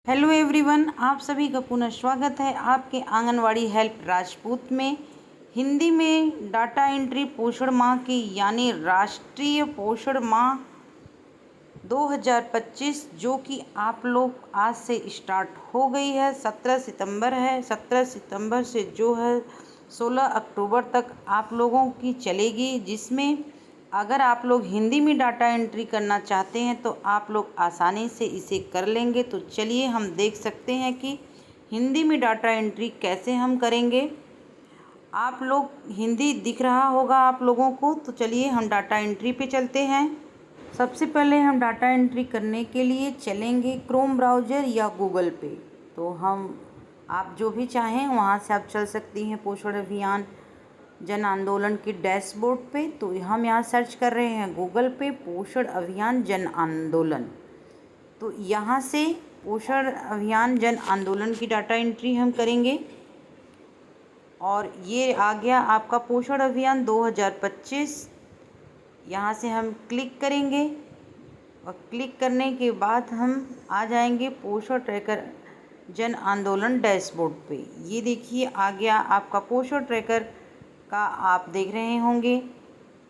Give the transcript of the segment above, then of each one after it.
Hello everyone, आप सभी का पुनः स्वागत है आपके आंगनवाड़ी हेल्प राजपूत में। हिंदी में डाटा एंट्री पोषण माह की यानी राष्ट्रीय पोषण माह 2025 जो कि आप लोग आज से स्टार्ट हो गई है। 17 सितंबर है। 17 सितंबर से जो है 16 अक्टूबर तक आप लोगों की चलेगी, जिसमें अगर आप लोग हिंदी में डाटा एंट्री करना चाहते हैं तो आप लोग आसानी से इसे कर लेंगे। तो चलिए हम देख सकते हैं कि हिंदी में डाटा एंट्री कैसे हम करेंगे। आप लोग हिंदी दिख रहा होगा आप लोगों को, तो चलिए हम डाटा एंट्री पे चलते हैं। सबसे पहले हम डाटा एंट्री करने के लिए चलेंगे क्रोम ब्राउज़र या गूगल पे। तो आप जो भी चाहें वहाँ से आप चल सकती हैं पोषण अभियान जन आंदोलन के डैशबोर्ड पे। तो हम यहाँ सर्च कर रहे हैं गूगल पे पोषण अभियान जन आंदोलन। तो यहाँ से पोषण अभियान जन आंदोलन की डाटा एंट्री हम करेंगे और ये आ गया आपका पोषण अभियान 2025। यहाँ से हम क्लिक करेंगे और क्लिक करने के बाद हम आ जाएंगे पोषण ट्रैकर जन आंदोलन डैशबोर्ड पे। ये देखिए आ गया आपका पोषण ट्रैकर का, आप देख रहे होंगे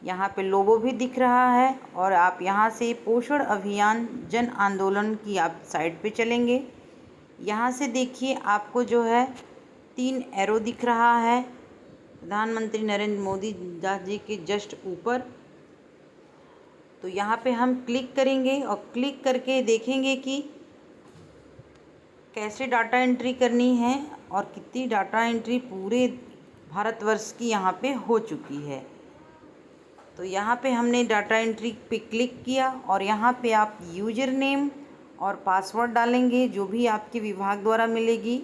यहाँ पे लोगो भी दिख रहा है। और आप यहाँ से पोषण अभियान जन आंदोलन की आप साइट पे चलेंगे। यहाँ से देखिए आपको जो है 3 एरो दिख रहा है प्रधानमंत्री नरेंद्र मोदी जी के जस्ट ऊपर। तो यहाँ पे हम क्लिक करेंगे और क्लिक करके देखेंगे कि कैसे डाटा एंट्री करनी है और कितनी डाटा एंट्री पूरे भारतवर्ष की यहाँ पे हो चुकी है। तो यहाँ पे हमने डाटा एंट्री पे क्लिक किया और यहाँ पे आप यूज़र नेम और पासवर्ड डालेंगे जो भी आपके विभाग द्वारा मिलेगी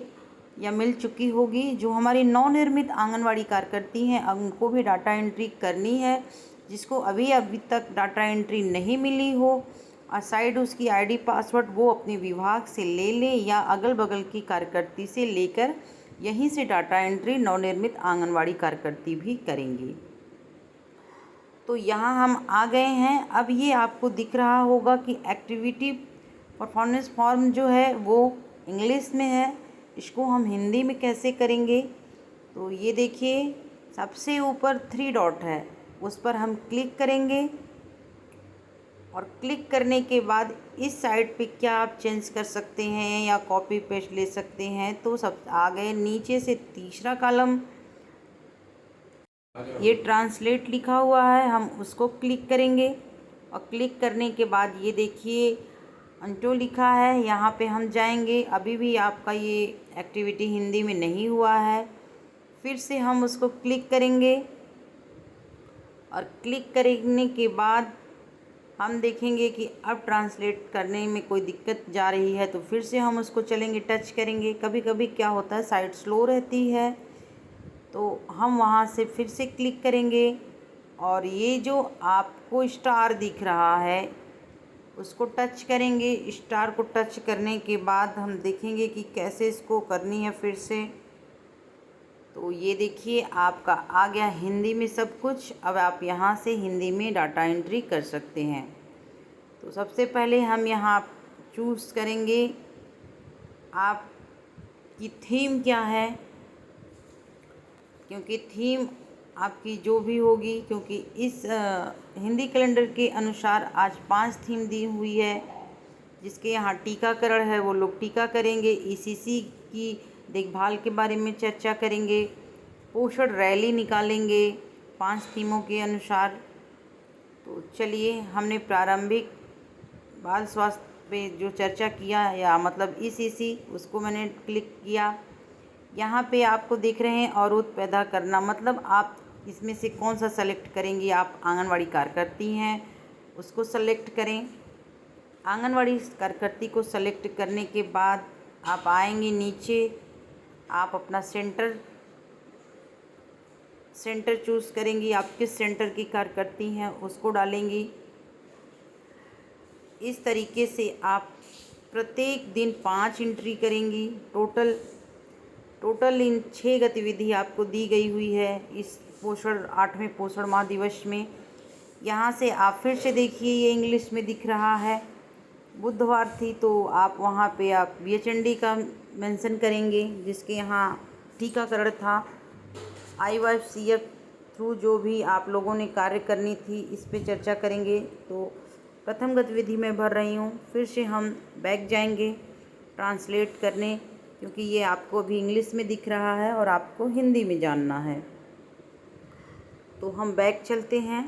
या मिल चुकी होगी। जो हमारी नवनिर्मित आंगनवाड़ी कार्यकर्ती हैं उनको भी डाटा एंट्री करनी है। जिसको अभी तक डाटा एंट्री नहीं मिली हो, साइड उसकी आईडी पासवर्ड वो अपने विभाग से ले लें या अगल बगल की कार्यकर्ती से लेकर यहीं से डाटा एंट्री नवनिर्मित आंगनवाड़ी कार्यकर्ती भी करेंगी। तो यहाँ हम आ गए हैं। अब ये आपको दिख रहा होगा कि एक्टिविटी परफॉर्मेंस फॉर्म जो है वो इंग्लिश में है, इसको हम हिंदी में कैसे करेंगे। तो ये देखिए सबसे ऊपर 3 डॉट है, उस पर हम क्लिक करेंगे और क्लिक करने के बाद इस साइड पे क्या आप चेंज कर सकते हैं या कॉपी पेस्ट ले सकते हैं। तो सब आ गए। नीचे से तीसरा कॉलम ये ट्रांसलेट लिखा हुआ है, हम उसको क्लिक करेंगे और क्लिक करने के बाद ये देखिए अंटो लिखा है, यहाँ पे हम जाएंगे। अभी भी आपका ये एक्टिविटी हिंदी में नहीं हुआ है। फिर से हम उसको क्लिक करेंगे और क्लिक करने के बाद हम देखेंगे कि अब ट्रांसलेट करने में कोई दिक्कत जा रही है। तो फिर से हम उसको चलेंगे, टच करेंगे। कभी कभी क्या होता है साइट स्लो रहती है, तो हम वहाँ से फिर से क्लिक करेंगे और ये जो आपको स्टार दिख रहा है उसको टच करेंगे। स्टार को टच करने के बाद हम देखेंगे कि कैसे इसको करनी है फिर से। तो ये देखिए आपका आ गया हिंदी में सब कुछ। अब आप यहाँ से हिंदी में डाटा एंट्री कर सकते हैं। तो सबसे पहले हम यहाँ चूज़ करेंगे आपकी थीम क्या है, क्योंकि थीम आपकी जो भी होगी, क्योंकि इस हिंदी कैलेंडर के अनुसार आज 5 थीम दी हुई है। जिसके यहाँ टीकाकरण है वो लोग टीका करेंगे, ईसीसी की देखभाल के बारे में चर्चा करेंगे, पोषण रैली निकालेंगे 5 थीमों के अनुसार। तो चलिए हमने प्रारंभिक बाल स्वास्थ्य पे जो चर्चा किया या मतलब ईसीसी उसको मैंने क्लिक किया। यहाँ पे आपको देख रहे हैं अवरोध पैदा करना, मतलब आप इसमें से कौन सा सेलेक्ट करेंगी। आप आंगनवाड़ी कार्यकर्ती हैं उसको सेलेक्ट करें। आंगनवाड़ी कार्यकर्ती को सेलेक्ट करने के बाद आप आएंगे नीचे, आप अपना सेंटर चूज़ करेंगी। आप किस सेंटर की कार्यकर्ती हैं उसको डालेंगी। इस तरीके से आप प्रत्येक दिन 5 एंट्री करेंगी। टोटल इन 6 गतिविधि आपको दी गई हुई है इस 8वें पोषण माह दिवस में। यहाँ से आप फिर से देखिए ये इंग्लिश में दिख रहा है बुधवार थी तो आप वहाँ पे आप बीएचएनडी का मेंशन करेंगे, जिसके यहाँ टीकाकरण था। आईवाईसीएफ थ्रू जो भी आप लोगों ने कार्य करनी थी, इस पे चर्चा करेंगे। तो प्रथम गतिविधि मैं भर रही हूँ। फिर से हम बैक जाएंगे ट्रांसलेट करने, क्योंकि ये आपको अभी इंग्लिश में दिख रहा है और आपको हिंदी में जानना है। तो हम बैक चलते हैं,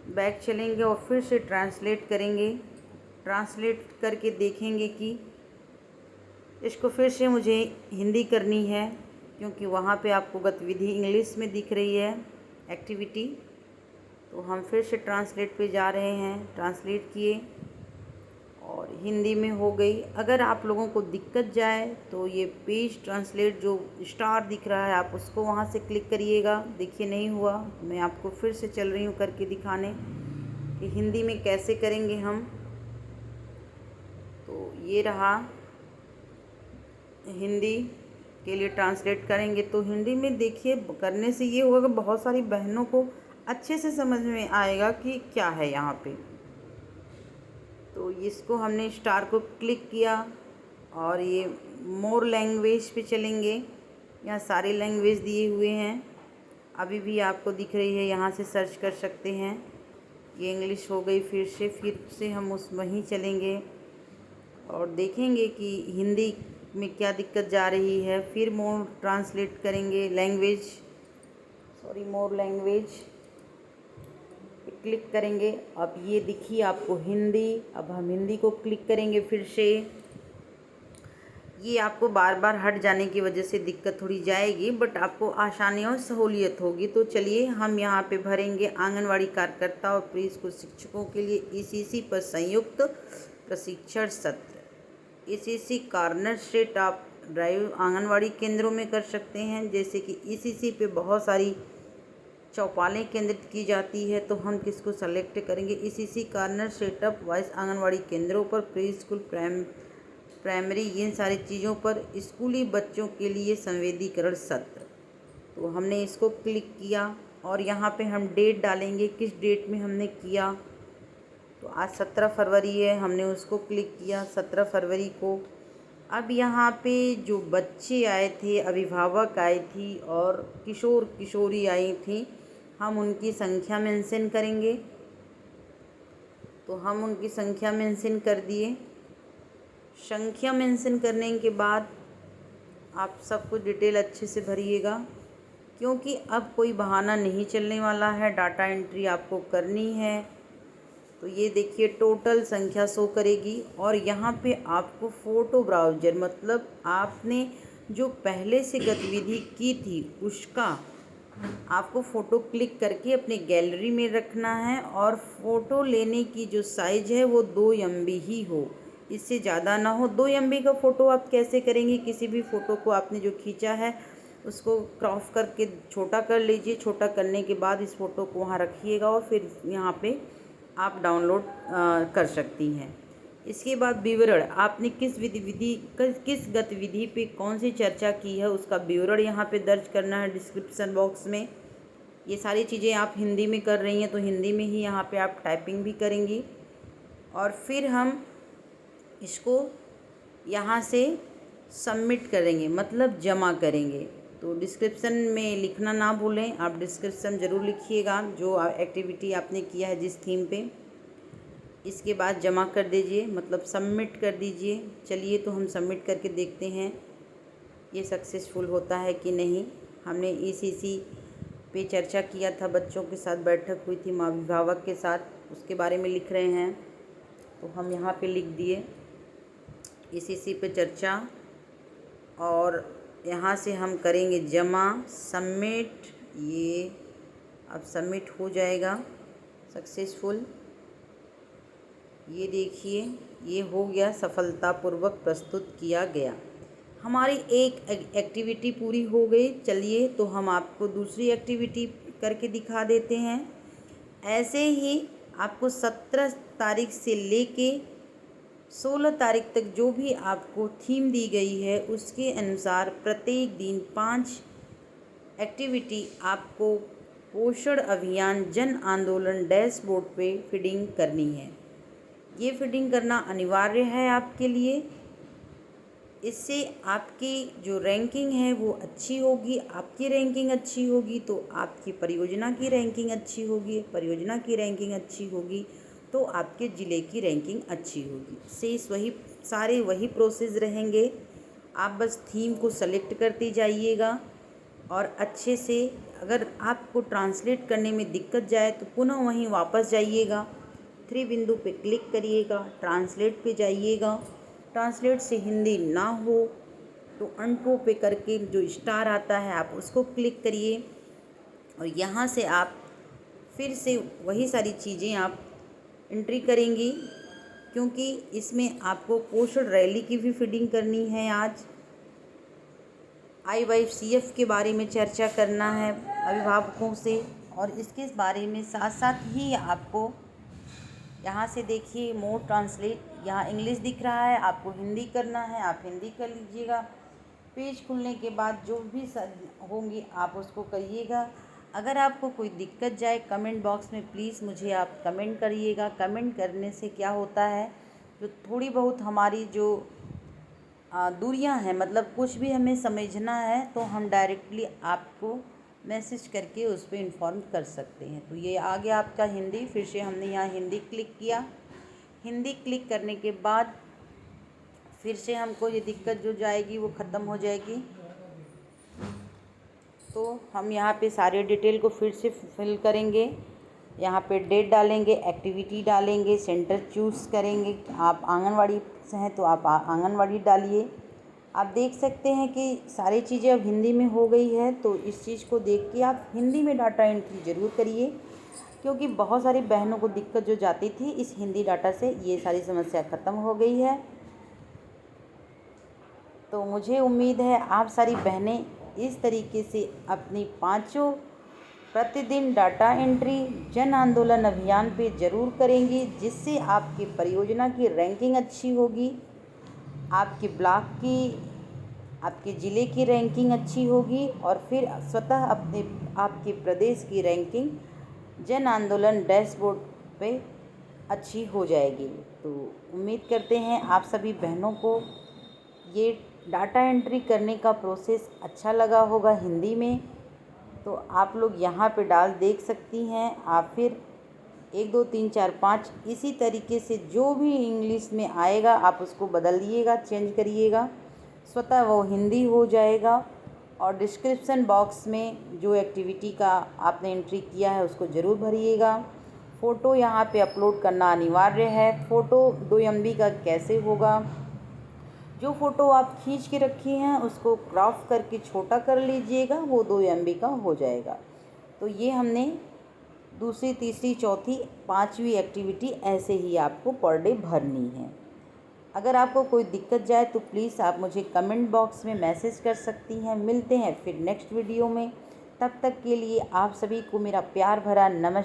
बैक चलेंगे और फिर से ट्रांसलेट करेंगे। ट्रांसलेट करके देखेंगे कि इसको फिर से मुझे हिंदी करनी है, क्योंकि वहाँ पे आपको गतिविधि इंग्लिश में दिख रही है, एक्टिविटी। तो हम फिर से ट्रांसलेट पे जा रहे हैं, ट्रांसलेट किए और हिंदी में हो गई। अगर आप लोगों को दिक्कत जाए तो ये पेज ट्रांसलेट जो स्टार दिख रहा है, आप उसको वहाँ से क्लिक करिएगा। देखिए नहीं हुआ, मैं आपको फिर से चल रही हूँ करके दिखाने कि हिंदी में कैसे करेंगे हम। तो ये रहा, हिंदी के लिए ट्रांसलेट करेंगे। तो हिंदी में देखिए करने से ये होगा कि बहुत सारी बहनों को अच्छे से समझ में आएगा कि क्या है यहाँ पे। तो इसको हमने स्टार को क्लिक किया और ये मोर लैंग्वेज पे चलेंगे। यहाँ सारे लैंग्वेज दिए हुए हैं, अभी भी आपको दिख रही है, यहाँ से सर्च कर सकते हैं। ये इंग्लिश हो गई। फिर से हम उस वहीं चलेंगे और देखेंगे कि हिंदी में क्या दिक्कत जा रही है। फिर मोर ट्रांसलेट करेंगे, मोर लैंग्वेज क्लिक करेंगे। अब ये दिखिए आपको हिंदी। अब हम हिंदी को क्लिक करेंगे फिर से। ये आपको बार बार हट जाने की वजह से दिक्कत थोड़ी जाएगी, बट आपको आसानी और सहूलियत होगी। तो चलिए हम यहाँ पे भरेंगे आंगनवाड़ी कार्यकर्ता और प्री स्कूल शिक्षकों के लिए ईसीसी पर संयुक्त प्रशिक्षण सत्र। ईसीसी कॉर्नर स्टेट आप ड्राइव आंगनवाड़ी केंद्रों में कर सकते हैं। जैसे कि ईसीसी पे बहुत सारी चौपालें केंद्रित की जाती है, तो हम किसको सेलेक्ट करेंगे? ECC corner setup vice anganwadi केंद्रों पर, प्री स्कूल, प्राइमरी, इन सारी चीज़ों पर स्कूली बच्चों के लिए संवेदीकरण सत्र। तो हमने इसको क्लिक किया और यहाँ पे हम डेट डालेंगे, किस डेट में हमने किया। तो आज 17 फरवरी है, हमने उसको क्लिक किया 17 फरवरी को। अब यहाँ पे जो बच्चे आए थे, अभिभावक आए थी और किशोर किशोरी आई थी, हम उनकी संख्या मेंशन करेंगे। तो हम उनकी संख्या मेंशन कर दिए। संख्या मेंशन करने के बाद आप सब कुछ डिटेल अच्छे से भरिएगा, क्योंकि अब कोई बहाना नहीं चलने वाला है, डाटा एंट्री आपको करनी है। तो ये देखिए टोटल संख्या शो करेगी और यहाँ पे आपको फ़ोटो ब्राउज़र, मतलब आपने जो पहले से गतिविधि की थी उसका आपको फ़ोटो क्लिक करके अपने गैलरी में रखना है। और फ़ोटो लेने की जो साइज़ है वो 2 MB ही हो, इससे ज़्यादा ना हो। 2 MB का फ़ोटो आप कैसे करेंगे? किसी भी फ़ोटो को आपने जो खींचा है उसको क्रॉप करके छोटा कर लीजिए। छोटा करने के बाद इस फ़ोटो को वहाँ रखिएगा और फिर यहाँ पे आप डाउनलोड कर सकती हैं। इसके बाद विवरण, आपने किस गतिविधि पे कौन सी चर्चा की है उसका विवरण यहाँ पे दर्ज करना है डिस्क्रिप्शन बॉक्स में। ये सारी चीज़ें आप हिंदी में कर रही हैं तो हिंदी में ही यहाँ पे आप टाइपिंग भी करेंगी। और फिर हम इसको यहाँ से सबमिट करेंगे, मतलब जमा करेंगे। तो डिस्क्रिप्शन में लिखना ना भूलें, आप डिस्क्रिप्शन ज़रूर लिखिएगा जो एक्टिविटी आपने किया है जिस थीम पे। इसके बाद जमा कर दीजिए, मतलब सबमिट कर दीजिए। चलिए तो हम सबमिट करके देखते हैं ये सक्सेसफुल होता है कि नहीं। हमने ईसीसी पे चर्चा किया था, बच्चों के साथ बैठक हुई थी, माँ अभिभावक के साथ, उसके बारे में लिख रहे हैं। तो हम यहाँ पे लिख दिए ईसीसी पे चर्चा और यहाँ से हम करेंगे जमा, सबमिट। ये अब सबमिट हो जाएगा सक्सेसफुल। ये देखिए ये हो गया, सफलतापूर्वक प्रस्तुत किया गया। हमारी एक एक्टिविटी पूरी हो गई। चलिए तो हम आपको दूसरी एक्टिविटी करके दिखा देते हैं। ऐसे ही आपको 17 तारीख से लेके 16 तारीख तक जो भी आपको थीम दी गई है उसके अनुसार प्रत्येक दिन 5 एक्टिविटी आपको पोषण अभियान जन आंदोलन डैशबोर्ड पे फीडिंग करनी है। ये फीडिंग करना अनिवार्य है आपके लिए। इससे आपकी जो रैंकिंग है वो अच्छी होगी। आपकी रैंकिंग अच्छी होगी तो आपकी परियोजना की रैंकिंग अच्छी होगी। परियोजना की रैंकिंग अच्छी होगी तो आपके ज़िले की रैंकिंग अच्छी होगी। शेष वही सारे वही प्रोसेस रहेंगे। आप बस थीम को सेलेक्ट करते जाइएगा और अच्छे से, अगर आपको ट्रांसलेट करने में दिक्कत जाए तो पुनः वहीं वापस जाइएगा, 3 बिंदु पे क्लिक करिएगा, ट्रांसलेट पे जाइएगा। ट्रांसलेट से हिंदी ना हो तो अनट्रू पे करके जो स्टार आता है आप उसको क्लिक करिए और यहाँ से आप फिर से वही सारी चीज़ें आप एंट्री करेंगी, क्योंकि इसमें आपको पोषण रैली की भी फीडिंग करनी है। आज IYCF के बारे में चर्चा करना है अभिभावकों से, और इसके बारे में साथ साथ ही आपको यहाँ से देखिए मोर ट्रांसलेट, यहाँ इंग्लिश दिख रहा है, आपको हिंदी करना है, आप हिंदी कर लीजिएगा। पेज खुलने के बाद जो भी होंगी आप उसको करिएगा। अगर आपको कोई दिक्कत जाए कमेंट बॉक्स में प्लीज़ मुझे आप कमेंट करिएगा। कमेंट करने से क्या होता है, जो थोड़ी बहुत हमारी जो दूरियां हैं, मतलब कुछ भी हमें समझना है तो हम डायरेक्टली आपको मैसेज करके उस पर इन्फॉर्म कर सकते हैं। तो ये आ गया आपका हिंदी। फिर से हमने यहाँ हिंदी क्लिक किया। हिंदी क्लिक करने के बाद फिर से हमको ये दिक्कत जो जाएगी वो ख़त्म हो जाएगी। तो हम यहाँ पे सारे डिटेल को फिर से फिल करेंगे। यहाँ पे डेट डालेंगे, एक्टिविटी डालेंगे, सेंटर चूज़ करेंगे। आप आंगनवाड़ी से हैं तो आप आंगनवाड़ी डालिए। आप देख सकते हैं कि सारी चीज़ें अब हिंदी में हो गई है, तो इस चीज़ को देख के आप हिंदी में डाटा एंट्री ज़रूर करिए, क्योंकि बहुत सारी बहनों को दिक्कत जो जाती थी इस हिंदी डाटा से ये सारी समस्या ख़त्म हो गई है। तो मुझे उम्मीद है आप सारी बहनें इस तरीके से अपनी 5 प्रतिदिन डाटा एंट्री जन आंदोलन अभियान पे ज़रूर करेंगी, जिससे आपकी परियोजना की रैंकिंग अच्छी होगी, आपके ब्लॉक की, आपके ज़िले की रैंकिंग अच्छी होगी और फिर स्वतः आपके प्रदेश की रैंकिंग जन आंदोलन डैशबोर्ड पे अच्छी हो जाएगी। तो उम्मीद करते हैं आप सभी बहनों को ये डाटा एंट्री करने का प्रोसेस अच्छा लगा होगा हिंदी में। तो आप लोग यहाँ पे डाल देख सकती हैं। आप फिर 1 2 3 4 5 इसी तरीके से जो भी इंग्लिश में आएगा आप उसको बदलिएगा, चेंज करिएगा, स्वतः वो हिंदी हो जाएगा। और डिस्क्रिप्शन बॉक्स में जो एक्टिविटी का आपने एंट्री किया है उसको ज़रूर भरिएगा। फ़ोटो यहाँ पे अपलोड करना अनिवार्य है। फ़ोटो 2 MB का कैसे होगा, जो फ़ोटो आप खींच के रखी हैं उसको क्रॉप करके छोटा कर लीजिएगा, वो 2 MB का हो जाएगा। तो ये हमने दूसरी, तीसरी, चौथी, 5वीं एक्टिविटी ऐसे ही आपको पर डे भरनी है। अगर आपको कोई दिक्कत जाए तो प्लीज़ आप मुझे कमेंट बॉक्स में मैसेज कर सकती हैं। मिलते हैं फिर नेक्स्ट वीडियो में। तब तक के लिए आप सभी को मेरा प्यार भरा नमस्कार।